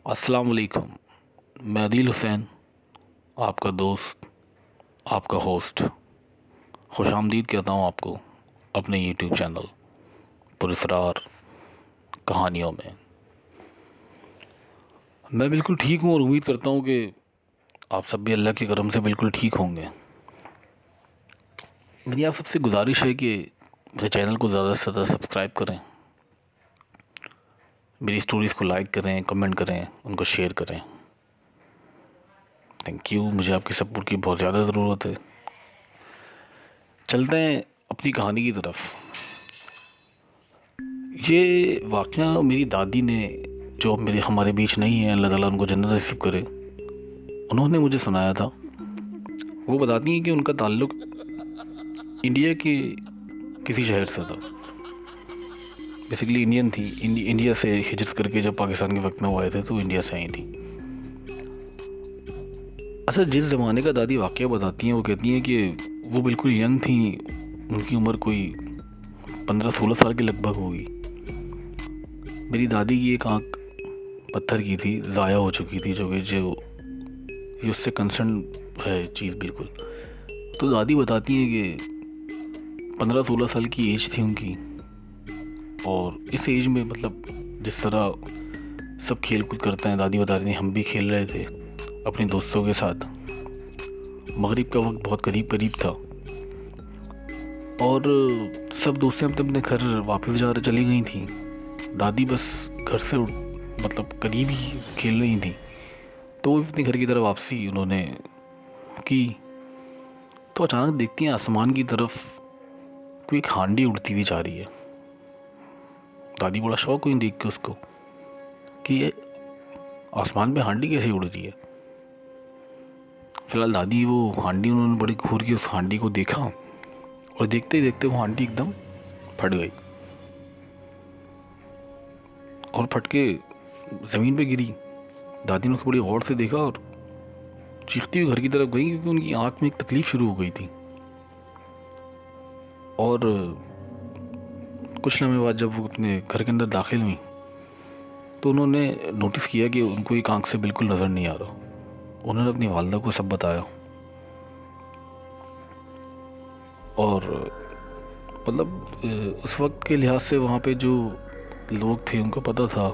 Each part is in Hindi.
अस्सलाम वालेकुम। मैं आदिल हुसैन, आपका दोस्त, आपका होस्ट, खुशामदीद कहता हूँ आपको अपने यूट्यूब चैनल पुरस्रार कहानियों में। मैं बिल्कुल ठीक हूँ और उम्मीद करता हूँ कि आप सब भी अल्लाह के करम से बिल्कुल ठीक होंगे। मेरी आप सबसे गुजारिश है कि मेरे चैनल को ज़्यादा से ज़्यादा सब्सक्राइब करें, मेरी स्टोरीज़ को लाइक करें, कमेंट करें, उनको शेयर करें। थैंक यू, मुझे आपकी सपोर्ट की बहुत ज़्यादा ज़रूरत है। चलते हैं अपनी कहानी की तरफ। ये वाक़या मेरी दादी ने, जो अब मेरे हमारे बीच नहीं है, अल्लाह ताला उनको जन्नत नसीब करे, उन्होंने मुझे सुनाया था। वो बताती हैं कि उनका ताल्लुक़ इंडिया के किसी शहर से था। बेसिकली इंडियन थी, इंडिया से हिजरत करके जब पाकिस्तान के वक्त में वो आए थे तो इंडिया से आई थी। अच्छा, जिस ज़माने का दादी वाक़या बताती हैं, वो कहती हैं कि वो बिल्कुल यंग थी, उनकी उम्र कोई 15-16 साल के लगभग होगी। मेरी दादी की एक आँख पत्थर की थी, ज़ाया हो चुकी थी, जो ये उससे कंसर्न है चीज़ बिल्कुल। तो दादी बताती हैं कि 15-16 साल की एज थी उनकी, और इस एज में मतलब जिस तरह सब खेल कूद करते हैं, दादी बताती हैं हम भी खेल रहे थे अपने दोस्तों के साथ। मगरिब का वक्त बहुत करीब करीब था और सब दोस्तें अपने अपने घर वापस चली गई थी। दादी बस घर से मतलब करीब ही खेल रही थी, तो वो अपने घर की तरफ वापसी उन्होंने की, तो अचानक देखती हैं आसमान की तरफ कोई एक हांडी उड़ती हुई जा रही है। दादी बड़ा शौक हुई देख के उसको कि ये आसमान में हांडी कैसे उड़ रही है। फिलहाल दादी वो हांडी, उन्होंने बड़ी घूर के उस हांडी को देखा और देखते ही देखते वो हांडी एकदम फट गई और फट के ज़मीन पे गिरी। दादी ने उसको बड़ी गौर से देखा और चीखती हुई घर की तरफ गई, क्योंकि उनकी आँख में एक तकलीफ़ शुरू हो गई थी। और कुछ लम्हे बाद जब वो अपने घर के अंदर दाखिल हुई तो उन्होंने नोटिस किया कि उनको एक आँख से बिल्कुल नज़र नहीं आ रहा। उन्होंने अपनी वालदा को सब बताया और मतलब उस वक्त के लिहाज से वहाँ पे जो लोग थे उनको पता था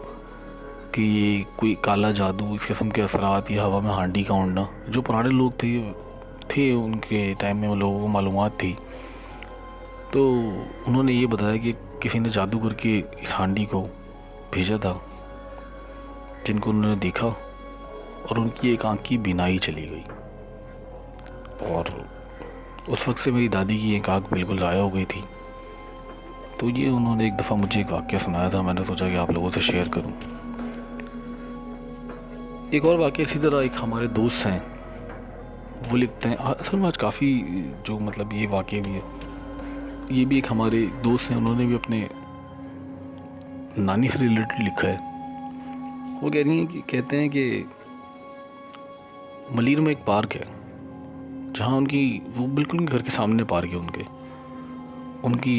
कि ये कोई काला जादू, इस किस्म के असरात या हवा में हांडी का उड़ना, जो पुराने लोग थे उनके टाइम में, वो लोगों को मालूमात थी। तो उन्होंने ये बताया कि किसी ने जादू करके इस हांडी को भेजा था, जिनको उन्होंने देखा और उनकी एक आँख की बीनाई चली गई। और उस वक्त से मेरी दादी की एक आँख बिल्कुल ज़ाया हो गई थी। तो ये उन्होंने एक दफ़ा मुझे एक वाक़या सुनाया था, मैंने सोचा कि आप लोगों से शेयर करूं। एक और वाक़या इसी तरह, एक हमारे दोस्त हैं, वो लिखते हैं, असल में आज काफ़ी जो मतलब ये वाक़या भी है, ये भी एक हमारे दोस्त हैं, उन्होंने भी अपने नानी से रिलेटेड लिखा है। वो कहते हैं कि मलीर में एक पार्क है, जहाँ वो बिल्कुल उनके घर के सामने पार्क है उनकी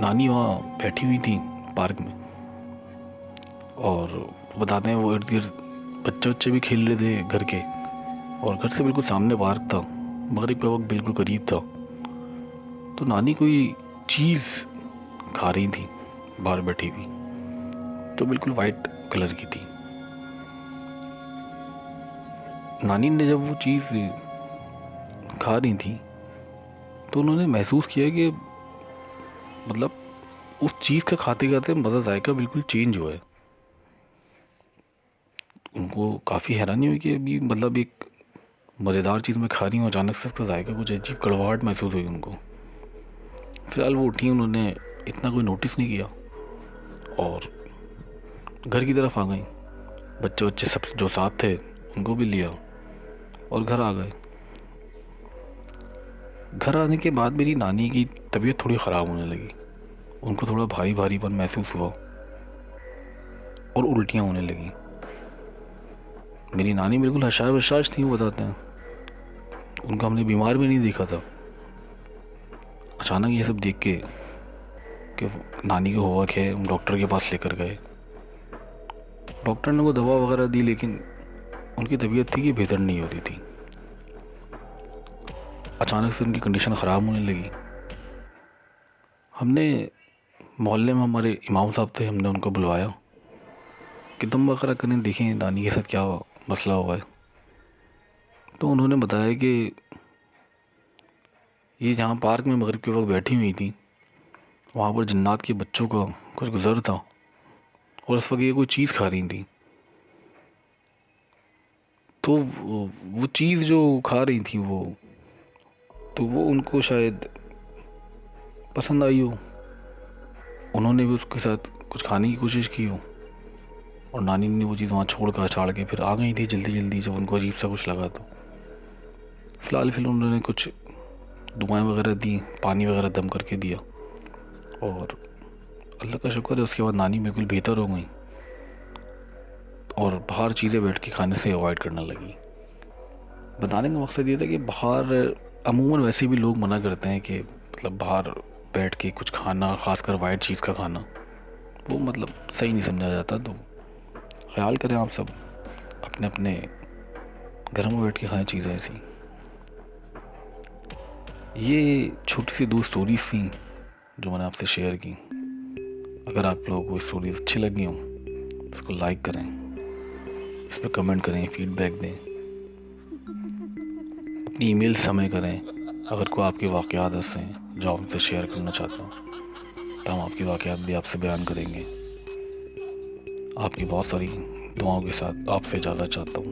नानी वहाँ बैठी हुई थी पार्क में, और बताते हैं वो इर्द गिर्द बच्चे भी खेल रहे थे घर के, और घर से बिल्कुल सामने पार्क था, मगरिब का वक्त बिल्कुल करीब था। तो नानी कोई चीज़ खा रही थी बाहर बैठी हुई, तो बिल्कुल वाइट कलर की थी। नानी ने जब वो चीज़ खा रही थी तो उन्होंने महसूस किया कि मतलब उस चीज़ का खाते खाते मज़ा, जायका बिल्कुल चेंज हुआ है। उनको काफ़ी हैरानी हुई कि अभी मतलब एक मज़ेदार चीज़ मैं खा रही हूँ, अचानक से उसका जायका कुछ अजीब कड़वाहट महसूस हुई उनको। फिलहाल वो उठी, उन्होंने इतना कोई नोटिस नहीं किया और घर की तरफ आ गई। बच्चे सब जो साथ थे उनको भी लिया और घर आ गए। घर आने के बाद मेरी नानी की तबीयत थोड़ी ख़राब होने लगी, उनको थोड़ा भारी भारीपन महसूस हुआ और उल्टियाँ होने लगी। मेरी नानी बिल्कुल हशाश बशाश थी, वो बताते हैं, उनको हमने बीमार भी नहीं देखा था। अचानक ये सब देख के कि नानी को हुआ क्या है, हम डॉक्टर के पास लेकर गए। डॉक्टर ने वो दवा वगैरह दी, लेकिन उनकी तबीयत थी कि बेहतर नहीं हो रही थी। अचानक से उनकी कंडीशन ख़राब होने लगी। हमने मोहल्ले में हमारे इमाम साहब थे, हमने उनको बुलवाया कि दम वगैरह करें, देखें दानी के साथ क्या मसला हुआ है। तो उन्होंने बताया कि ये जहाँ पार्क में मगरिब के वक्त बैठी हुई थी, वहाँ पर जन्नात के बच्चों का कुछ गुजर था और इस वक्त ये कोई चीज़ खा रही थी। तो वो चीज़ जो खा रही थी वो उनको शायद पसंद आई हो, उन्होंने भी उसके साथ कुछ खाने की कोशिश की हो, और नानी ने वो चीज़ वहाँ छोड़ कर छाड़ के फिर आ गई थी जल्दी जल्दी, जब उनको अजीब सा कुछ लगा। तो फिर उन्होंने कुछ दुआएं वगैरह दी, पानी वगैरह दम करके दिया, और अल्लाह का शुक्र है उसके बाद नानी बिल्कुल बेहतर हो गई और बाहर चीज़ें बैठ के खाने से अवॉइड करने लगी। बताने का मकसद ये था कि बाहर अमूमन वैसे भी लोग मना करते हैं कि मतलब बाहर बैठ के कुछ खाना, ख़ासकर वाइट चीज़ का खाना, वो मतलब सही नहीं समझा जाता। तो ख्याल करें आप सब, अपने अपने घर में बैठ के खाएं चीज़ें ऐसी। ये छोटी सी 2 स्टोरीज थी जो मैंने आपसे शेयर की। अगर आप लोगों को स्टोरीज अच्छी लगी हों तो उसको लाइक करें, इस पर कमेंट करें, फीडबैक दें, अपनी ईमेल समय करें अगर कोई आपके वाक़यात ऐसे हैं जो आप हमसे शेयर करना चाहते हो, तो हम आपके वाक़यात भी आपसे बयान करेंगे। आपकी बहुत सारी दुआओं के साथ आपसे इजाज़त चाहता हूँ।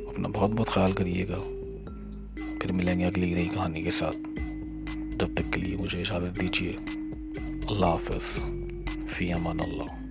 अपना बहुत बहुत ख्याल करिएगा। फिर मिलेंगे अगली नई कहानी के साथ। जब तक के लिए मुझे इजाज़त दीजिए। अल्लाह हाफ़िज़। फ़ी अमान अल्लाह।